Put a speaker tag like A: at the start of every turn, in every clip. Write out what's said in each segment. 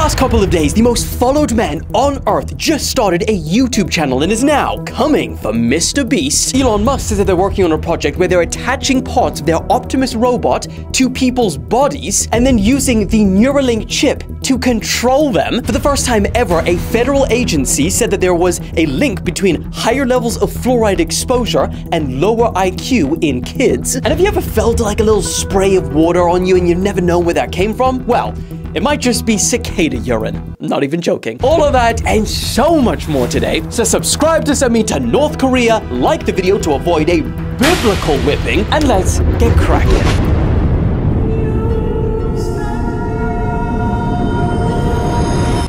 A: last couple of days, the most followed man on Earth just started a YouTube channel and is now coming for MrBeast. Elon Musk says that they're working on a project where they're attaching parts of their Optimus robot to people's bodies and then using the Neuralink chip to control them. For the first time ever, a federal agency said that there was a link between higher levels of fluoride exposure and lower IQ in kids. And have you ever felt like a little spray of water on you and you never know where that came from? Well, it might just be cicada urine. Not even joking. All of that and so much more today. So subscribe to send me to North Korea, like the video to avoid a biblical whipping, and let's get cracking.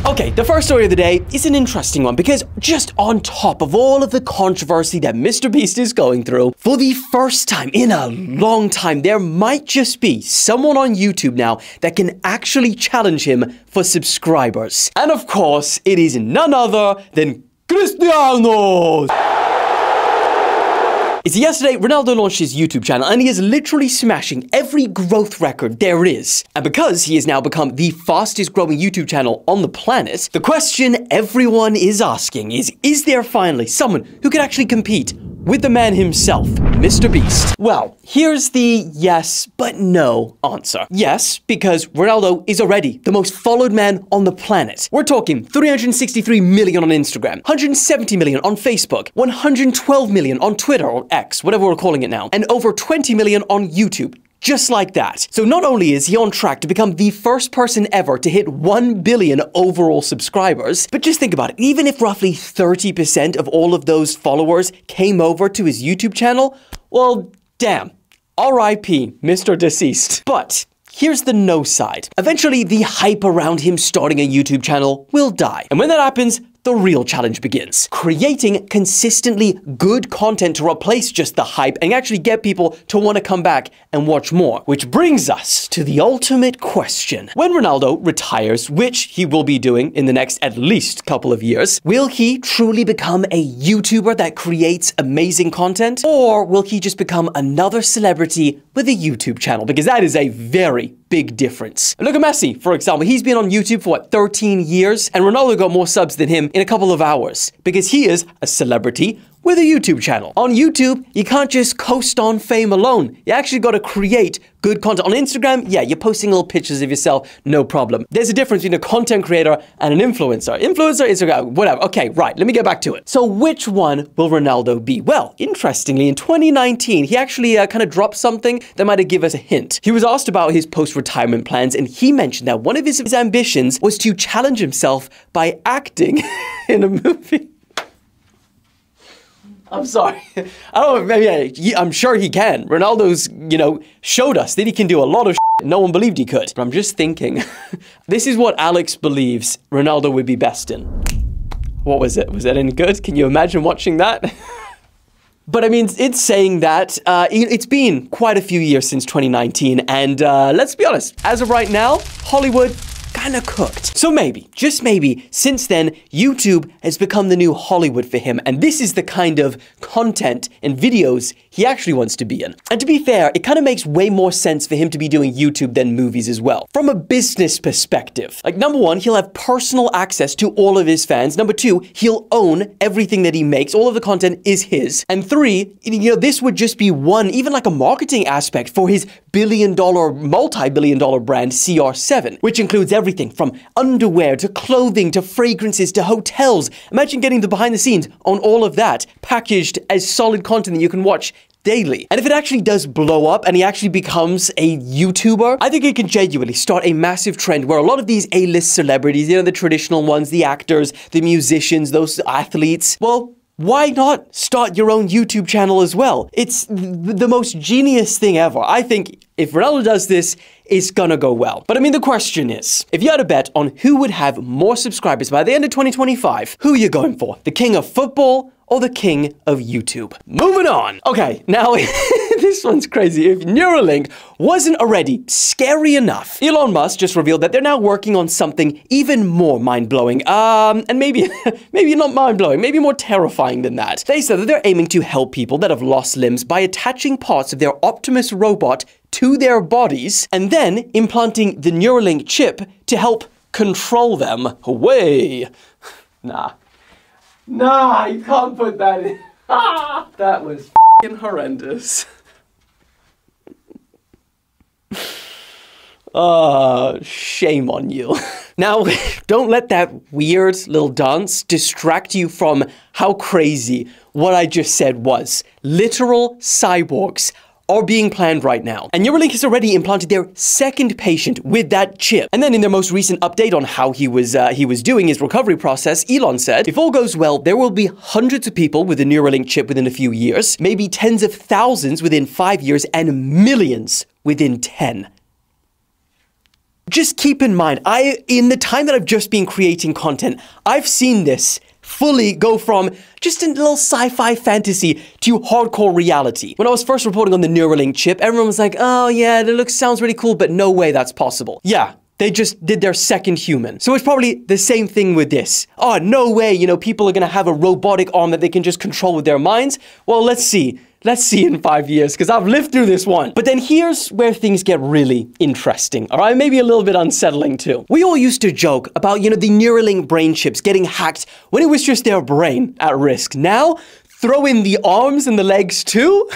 A: Okay, the first story of the day is an interesting one because just on top of all of the controversy that MrBeast is going through, for the first time in a long time, there might just be someone on YouTube now that can actually challenge him for subscribers. And of course, it is none other than Cristiano. It's yesterday, Ronaldo launched his YouTube channel and he is literally smashing every growth record there is. And because he has now become the fastest growing YouTube channel on the planet, the question everyone is asking is there finally someone who can actually compete with the man himself, MrBeast? Well, here's the yes but no answer. Yes, because Ronaldo is already the most followed man on the planet. We're talking 363 million on Instagram, 170 million on Facebook, 112 million on Twitter or X, whatever we're calling it now, and over 20 million on YouTube. Just like that. So not only is he on track to become the first person ever to hit 1 billion overall subscribers, but just think about it, even if roughly 30% of all of those followers came over to his YouTube channel, well, damn, RIP, Mr. Deceased. But here's the no side. Eventually, the hype around him starting a YouTube channel will die. And when that happens, the real challenge begins. Creating consistently good content to replace just the hype and actually get people to want to come back and watch more. Which brings us to the ultimate question. When Ronaldo retires, which he will be doing in the next at least couple of years, will he truly become a YouTuber that creates amazing content? Or will he just become another celebrity with a YouTube channel? Because that is a very big difference. Look at Messi, for example. He's been on YouTube for what, 13 years? And Ronaldo got more subs than him in a couple of hours because he is a celebrity with a YouTube channel. On YouTube, you can't just coast on fame alone. You actually got to create good content. On Instagram, yeah, you're posting little pictures of yourself, no problem. There's a difference between a content creator and an influencer. Influencer, Instagram, whatever. Okay, right, let me get back to it. So which one will Ronaldo be? Well, interestingly, in 2019, he actually kind of dropped something that might have given us a hint. He was asked about his post-retirement plans, and he mentioned that one of his ambitions was to challenge himself by acting in a movie. I'm sorry. I don't know, maybe I'm sure he can. Ronaldo's, showed us that he can do a lot of shit no one believed he could. But I'm just thinking, this is what Alex believes Ronaldo would be best in. What was it? Was that any good? Can you imagine watching that? But I mean, it's saying that it's been quite a few years since 2019. And let's be honest, as of right now, Hollywood kind of cooked. So maybe, just maybe, since then, YouTube has become the new Hollywood for him, and this is the kind of content and videos he actually wants to be in. And to be fair, it kind of makes way more sense for him to be doing YouTube than movies as well. From a business perspective, like number one, he'll have personal access to all of his fans. Number two, he'll own everything that he makes. All of the content is his. And three, this would just be one, even like a marketing aspect for his billion-dollar, multi-billion-dollar brand CR7, which includes everything from underwear to clothing to fragrances to hotels. Imagine getting the behind the scenes on all of that packaged as solid content that you can watch daily. And if it actually does blow up and he actually becomes a YouTuber, I think it can genuinely start a massive trend where a lot of these A-list celebrities, the traditional ones, the actors, the musicians, those athletes, well, why not start your own YouTube channel as well? It's the most genius thing ever. I think if Ronaldo does this, it's gonna go well. But I mean, the question is, if you had a bet on who would have more subscribers by the end of 2025, who are you going for? The king of football or the king of YouTube? Moving on. Okay, now this one's crazy. If Neuralink wasn't already scary enough, Elon Musk just revealed that they're now working on something even more mind-blowing. And maybe not mind-blowing, maybe more terrifying than that. They said that they're aiming to help people that have lost limbs by attaching parts of their Optimus robot to their bodies and then implanting the Neuralink chip to help control them away. Nah. Nah, you can't put that in. That was f***ing horrendous. Shame on you. Now, don't let that weird little dance distract you from how crazy what I just said was. Literal cyborgs are being planned right now. And Neuralink has already implanted their second patient with that chip. And then in their most recent update on how he was doing his recovery process, Elon said, if all goes well, there will be hundreds of people with a Neuralink chip within a few years, maybe tens of thousands within 5 years, and millions within 10. Just keep in mind, in the time that I've just been creating content, I've seen this fully go from just a little sci-fi fantasy to hardcore reality. When I was first reporting on the Neuralink chip, everyone was like, oh yeah, that sounds really cool, but no way that's possible. Yeah, they just did their second human. So it's probably the same thing with this. Oh, no way, you know, people are gonna have a robotic arm that they can just control with their minds. Well, let's see. Let's see in 5 years, because I've lived through this one. But then here's where things get really interesting, all right? Maybe a little bit unsettling too. We all used to joke about, you know, the Neuralink brain chips getting hacked when it was just their brain at risk. Now, throw in the arms and the legs too?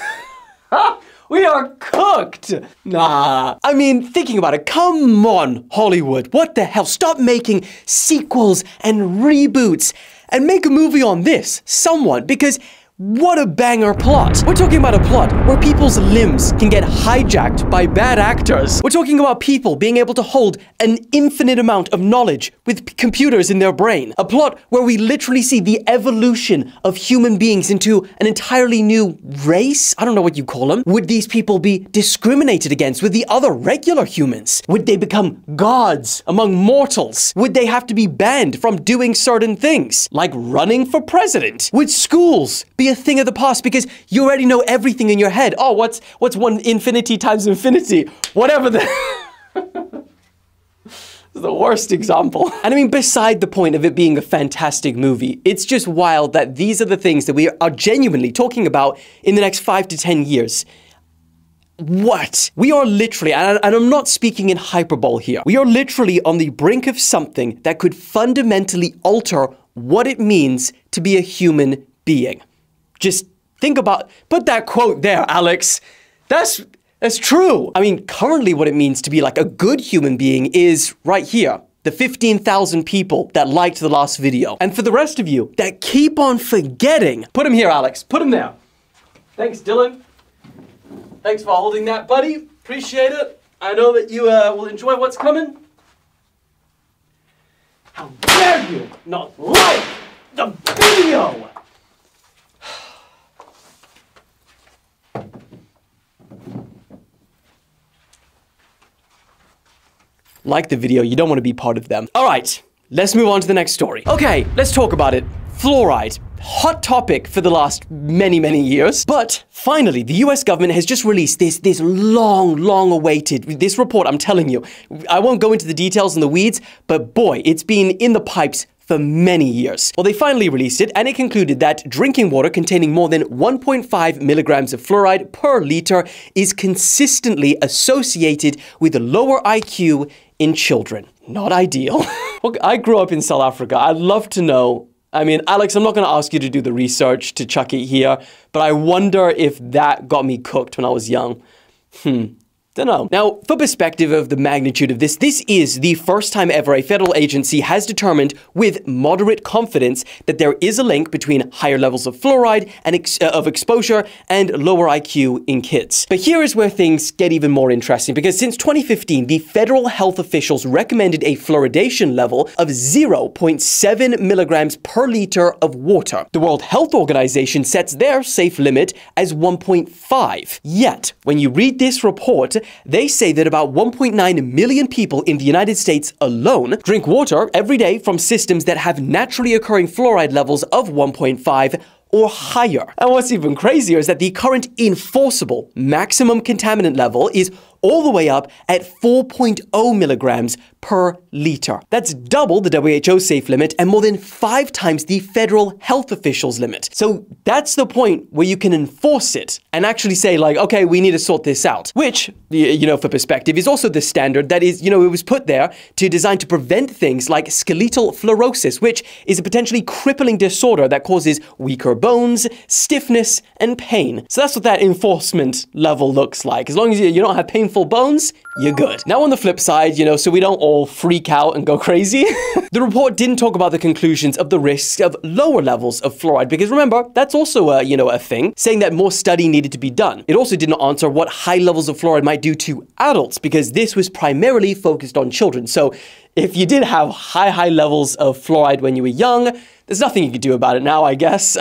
A: We are cooked. Nah. I mean, thinking about it, come on, Hollywood. What the hell? Stop making sequels and reboots and make a movie on this, someone, because what a banger plot. We're talking about a plot where people's limbs can get hijacked by bad actors. We're talking about people being able to hold an infinite amount of knowledge with computers in their brain. A plot where we literally see the evolution of human beings into an entirely new race? I don't know what you call them. Would these people be discriminated against with the other regular humans? Would they become gods among mortals? Would they have to be banned from doing certain things, like running for president? Would schools be a thing of the past because you already know everything in your head? Oh, what's 1 infinity times infinity? Whatever the... the worst example. And I mean, beside the point of it being a fantastic movie, it's just wild that these are the things that we are genuinely talking about in the next 5 to 10 years. What? We are literally, and I'm not speaking in hyperbole here, we are literally on the brink of something that could fundamentally alter what it means to be a human being. Just think about, put that quote there, Alex. That's true. I mean, currently what it means to be like a good human being is right here. The 15,000 people that liked the last video. And for the rest of you that keep on forgetting, put him here, Alex. Put him there. Thanks, Dylan. Thanks for holding that, buddy. Appreciate it. I know that you will enjoy what's coming. How dare you not like the video? Like the video, you don't want to be part of them. All right, let's move on to the next story. Okay, let's talk about it. Fluoride. Hot topic for the last many, many years. But finally, the US government has just released this long awaited, this report, I'm telling you. I won't go into the details and the weeds, but boy, it's been in the pipes for many years. Well, they finally released it, and it concluded that drinking water containing more than 1.5 milligrams of fluoride per liter is consistently associated with a lower IQ in children. Not ideal. Look, I grew up in South Africa. I'd love to know. I mean, Alex, I'm not going to ask you to do the research to chuck it here, but I wonder if that got me cooked when I was young. Dunno. Now, for perspective of the magnitude of this is the first time ever a federal agency has determined with moderate confidence that there is a link between higher levels of fluoride and exposure and lower IQ in kids. But here is where things get even more interesting, because since 2015, the federal health officials recommended a fluoridation level of 0.7 milligrams per liter of water. The World Health Organization sets their safe limit as 1.5. Yet, when you read this report, they say that about 1.9 million people in the United States alone drink water every day from systems that have naturally occurring fluoride levels of 1.5 or higher. And what's even crazier is that the current enforceable maximum contaminant level is all the way up at 4.0 milligrams per liter. That's double the WHO safe limit and more than 5 times the federal health officials limit. So that's the point where you can enforce it and actually say like, okay, we need to sort this out, which, you know, for perspective, is also the standard that is, you know, it was put there to design to prevent things like skeletal fluorosis, which is a potentially crippling disorder that causes weaker bones, stiffness, and pain. So that's what that enforcement level looks like. As long as you don't have painful bones, you're good. Now on the flip side, you know, so we don't all freak out and go crazy, the report didn't talk about the conclusions of the risks of lower levels of fluoride, because remember, that's also a, you know, a thing, saying that more study needed to be done. It also did not answer what high levels of fluoride might do to adults, because this was primarily focused on children. So if you did have high levels of fluoride when you were young, there's nothing you could do about it now, I guess.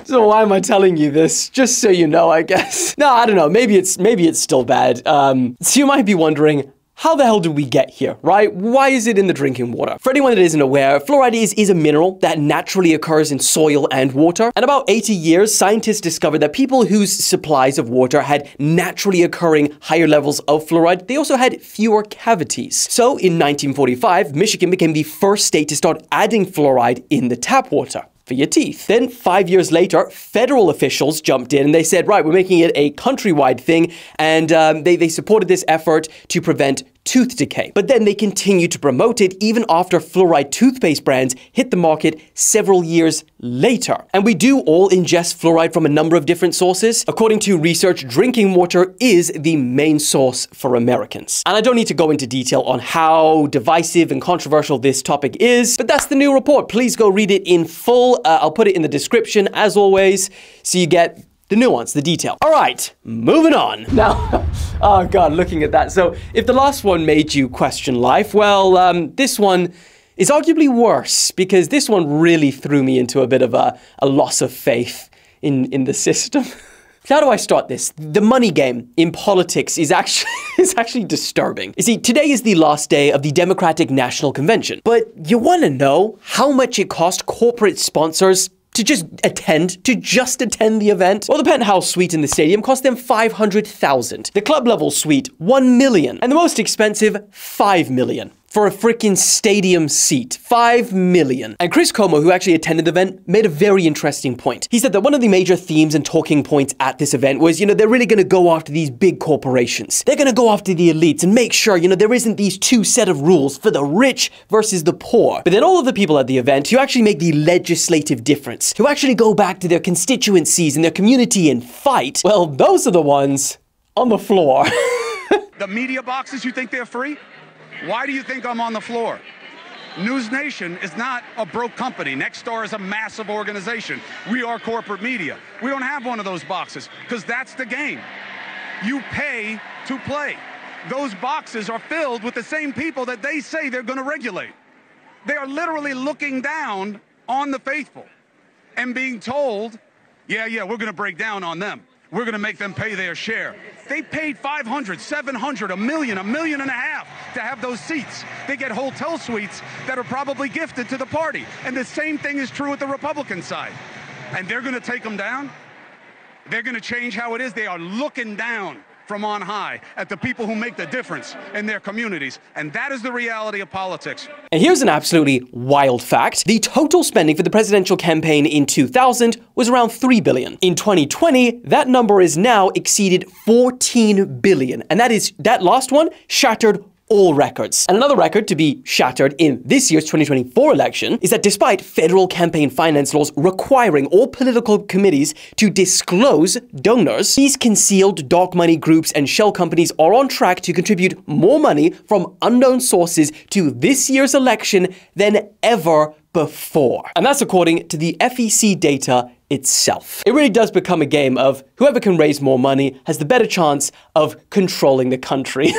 A: So why am I telling you this? Just so you know, I guess. No, I don't know. Maybe it's still bad. So you might be wondering, how the hell did we get here, right? Why is it in the drinking water? For anyone that isn't aware, fluoride is a mineral that naturally occurs in soil and water. And about 80 years, scientists discovered that people whose supplies of water had naturally occurring higher levels of fluoride, they also had fewer cavities. So in 1945, Michigan became the first state to start adding fluoride in the tap water for your teeth. Then 5 years later, federal officials jumped in and they said, right, we're making it a countrywide thing. And they supported this effort to prevent tooth decay. But then they continued to promote it even after fluoride toothpaste brands hit the market several years later. And we do all ingest fluoride from a number of different sources. According to research, drinking water is the main source for Americans. And I don't need to go into detail on how divisive and controversial this topic is, but that's the new report. Please go read it in full. I'll put it in the description as always, so you get the nuance, the detail. All right, moving on. Now, oh God, looking at that. So if the last one made you question life, well, this one is arguably worse, because this one really threw me into a bit of a loss of faith in the system. How do I start this? The money game in politics is actually disturbing. You see, today is the last day of the Democratic National Convention, but you want to know how much it cost corporate sponsors to just attend the event? Well, the penthouse suite in the stadium cost them $500,000. The club level suite, $1 million. And the most expensive, $5 million. For a freaking stadium seat. $5 million. And Chris Como, who actually attended the event, made a very interesting point. He said that one of the major themes and talking points at this event was, you know, they're really going to go after these big corporations. They're going to go after the elites and make sure, you know, there isn't these two set of rules for the rich versus the poor. But then all of the people at the event who actually make the legislative difference, who actually go back to their constituencies and their community and fight, well, those are the ones on the floor.
B: The media boxes, you think they're free? Why do you think I'm on the floor? News Nation is not a broke company. Nexstar is a massive organization. We are corporate media. We don't have one of those boxes, because that's the game. You pay to play. Those boxes are filled with the same people that they say they're going to regulate. They are literally looking down on the faithful and being told, yeah, we're going to break down on them. We're going to make them pay their share. They paid $500, $700, $1 million, $1.5 million to have those seats. They get hotel suites that are probably gifted to the party. And the same thing is true with the Republican side. And they're going to take them down. They're going to change how it is. They are looking down from on high at the people who make the difference in their communities. And that is the reality of politics.
A: And here's an absolutely wild fact. The total spending for the presidential campaign in 2000 was around $3 billion. In 2020, that number is now exceeded $14 billion. And that last one shattered all records. And another record to be shattered in this year's 2024 election is that despite federal campaign finance laws requiring all political committees to disclose donors, these concealed dark money groups and shell companies are on track to contribute more money from unknown sources to this year's election than ever before. And that's according to the FEC data itself. It really does become a game of whoever can raise more money has the better chance of controlling the country.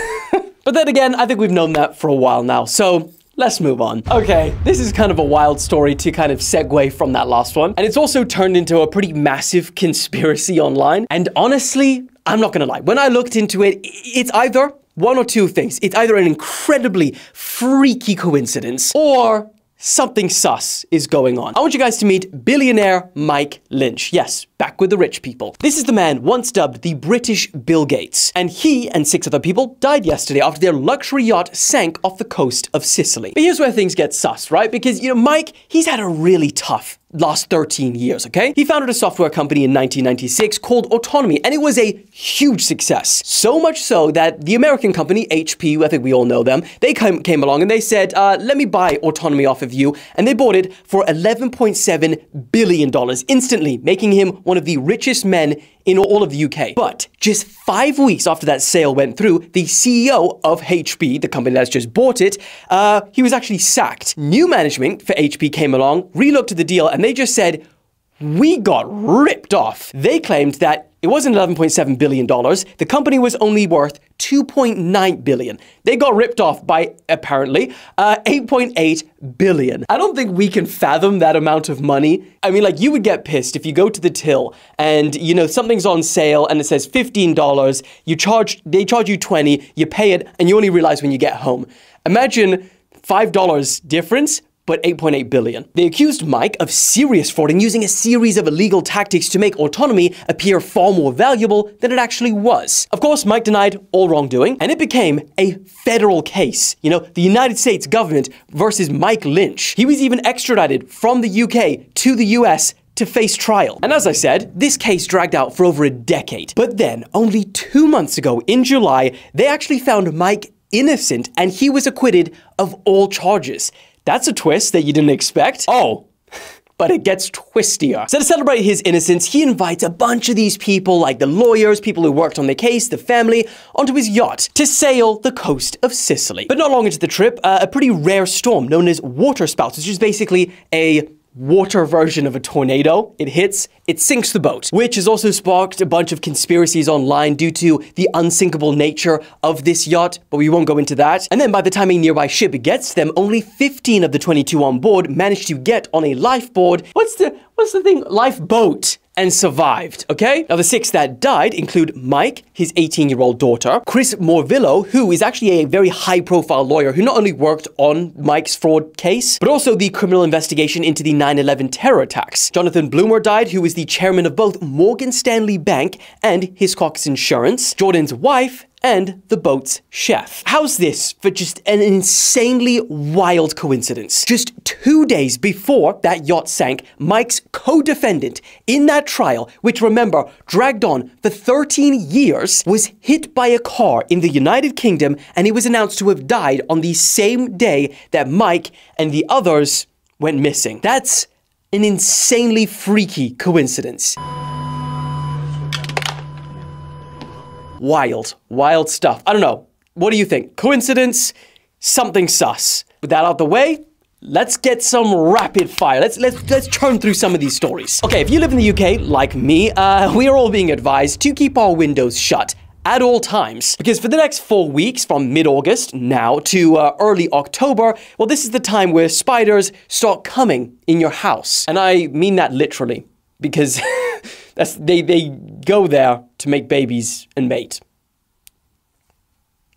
A: But then again, I think we've known that for a while now, so let's move on. Okay, this is kind of a wild story to kind of segue from that last one. And it's also turned into a pretty massive conspiracy online. And honestly, I'm not gonna lie, when I looked into it, it's either one or two things. It's either an incredibly freaky coincidence or something sus is going on. I want you guys to meet billionaire Mike Lynch. Yes, back with the rich people. This is the man once dubbed the British Bill Gates, and he and 6 other people died yesterday after their luxury yacht sank off the coast of Sicily. But here's where things get sus, right? Because, you know, Mike, he's had a really tough last 13 years, okay? He founded a software company in 1996 called Autonomy, and it was a huge success. So much so that the American company, HP, I think we all know them, they came along and they said, let me buy Autonomy off of you, and they bought it for $11.7 billion instantly, making him one of the richest men in all of the UK. But just 5 weeks after that sale went through, the CEO of HP, the company that's just bought it, he was actually sacked. New management for HP came along, relooked at the deal, and they just said, we got ripped off. They claimed that it wasn't $11.7 billion. The company was only worth $2.9 billion. They got ripped off by, apparently, $8.8 billion. I don't think we can fathom that amount of money. I mean, like, you would get pissed if you go to the till and, you know, something's on sale and it says $15, they charge you $20, you pay it, and you only realize when you get home. Imagine $5 difference, but $8.8 billion. They accused Mike of serious fraud and using a series of illegal tactics to make Autonomy appear far more valuable than it actually was. Of course, Mike denied all wrongdoing, and it became a federal case. You know, the United States government versus Mike Lynch. He was even extradited from the UK to the US to face trial. And as I said, this case dragged out for over a decade. But then, only 2 months ago, in July, they actually found Mike innocent, and he was acquitted of all charges. That's a twist that you didn't expect. Oh, but it gets twistier. So to celebrate his innocence, he invites a bunch of these people, like the lawyers, people who worked on the case, the family, onto his yacht to sail the coast of Sicily. But not long into the trip, a pretty rare storm known as waterspouts, which is basically a water version of a tornado. It hits, it sinks the boat, which has also sparked a bunch of conspiracies online due to the unsinkable nature of this yacht, but we won't go into that. And then by the time a nearby ship gets them, only 15 of the 22 on board managed to get on a lifeboard. What's the thing? Lifeboat. And survived, okay? Now, the 6 that died include Mike, his 18-year-old daughter, Chris Morvillo, who is actually a very high-profile lawyer who not only worked on Mike's fraud case, but also the criminal investigation into the 9/11 terror attacks. Jonathan Bloomer died, who was the chairman of both Morgan Stanley Bank and Hiscox Insurance. Jordan's wife and the boat's chef. How's this for just an insanely wild coincidence? Just 2 days before that yacht sank, Mike's co-defendant in that trial, which remember, dragged on for 13 years, was hit by a car in the United Kingdom, and he was announced to have died on the same day that Mike and the others went missing. That's an insanely freaky coincidence. Wild stuff. I don't know. What do you think? Coincidence? Something sus. With that out the way, let's get some rapid fire. Let's churn through some of these stories. Okay, if you live in the UK, like me, we are all being advised to keep our windows shut at all times. Because for the next 4 weeks, from mid-August now to early October, well, this is the time where spiders start coming in your house. And I mean that literally, because they go there to make babies and mate.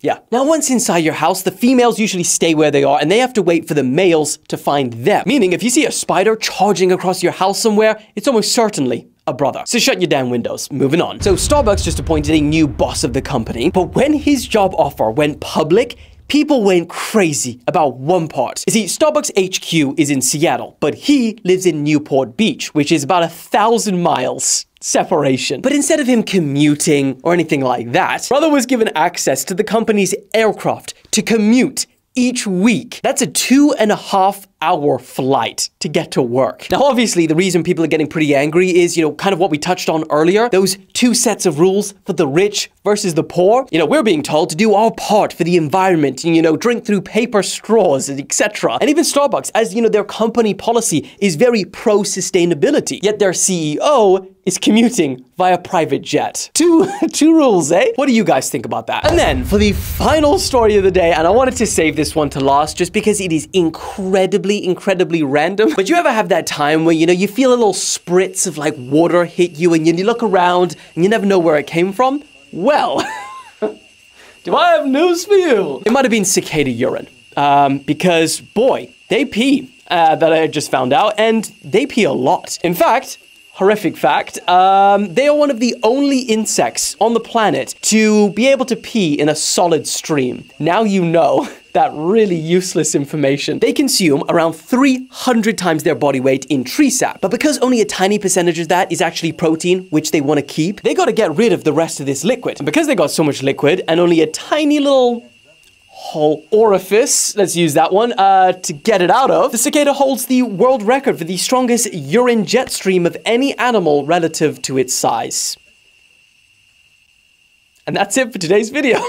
A: Yeah. Now, once inside your house, the females usually stay where they are, and they have to wait for the males to find them. Meaning, if you see a spider charging across your house somewhere, it's almost certainly a brother. So shut your damn windows. Moving on. So Starbucks just appointed a new boss of the company, but when his job offer went public, people went crazy about one part. You see, Starbucks HQ is in Seattle, but he lives in Newport Beach, which is about 1,000 miles separation. But instead of him commuting or anything like that, brother was given access to the company's aircraft to commute each week. That's a 2.5-hour flight to get to work. Now, obviously, the reason people are getting pretty angry is, you know, kind of what we touched on earlier, those 2 sets of rules for the rich versus the poor. You know, we're being told to do our part for the environment, and, you know, drink through paper straws, etc. And even Starbucks, as you know, their company policy is very pro-sustainability, yet their CEO is commuting via private jet. Two rules, eh? What do you guys think about that? And then, for the final story of the day, and I wanted to save this one to last just because it is incredibly random. But you ever have that time where, you know, you feel a little spritz of like water hit you and you look around and you never know where it came from? Well, do I have news for you? It might have been cicada urine. Because, boy, they pee, that I just found out, and they pee a lot. In fact, horrific fact, they are one of the only insects on the planet to be able to pee in a solid stream. Now you know that really useless information. They consume around 300 times their body weight in tree sap, but because only a tiny percentage of that is actually protein, which they want to keep, they got to get rid of the rest of this liquid. And because they got so much liquid and only a tiny little hole orifice, let's use that one, to get it out of, the cicada holds the world record for the strongest urine jet stream of any animal relative to its size. And that's it for today's video.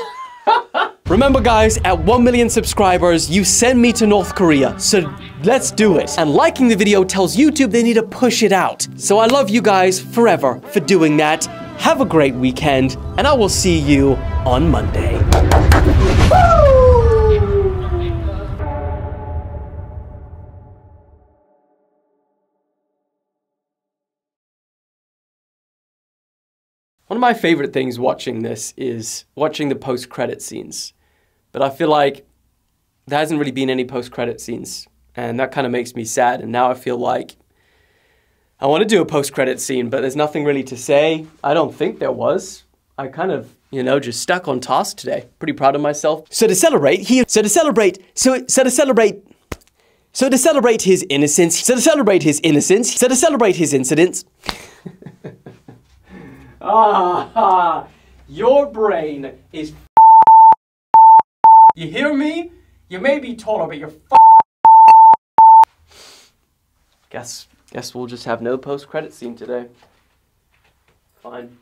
A: Remember guys, at 1 million subscribers, you send me to North Korea, so let's do it. And liking the video tells YouTube they need to push it out. So I love you guys forever for doing that. Have a great weekend, and I will see you on Monday. One of my favorite things watching this is watching the post-credit scenes. But I feel like there hasn't really been any post-credit scenes. And that kind of makes me sad. And now I feel like I want to do a post-credit scene, but there's nothing really to say. I don't think there was. I kind of, you know, just stuck on task today. Pretty proud of myself. So to celebrate his incidents. Your brain is You hear me? You may be taller, but you're Guess we'll just have no post-credit scene today. Fine.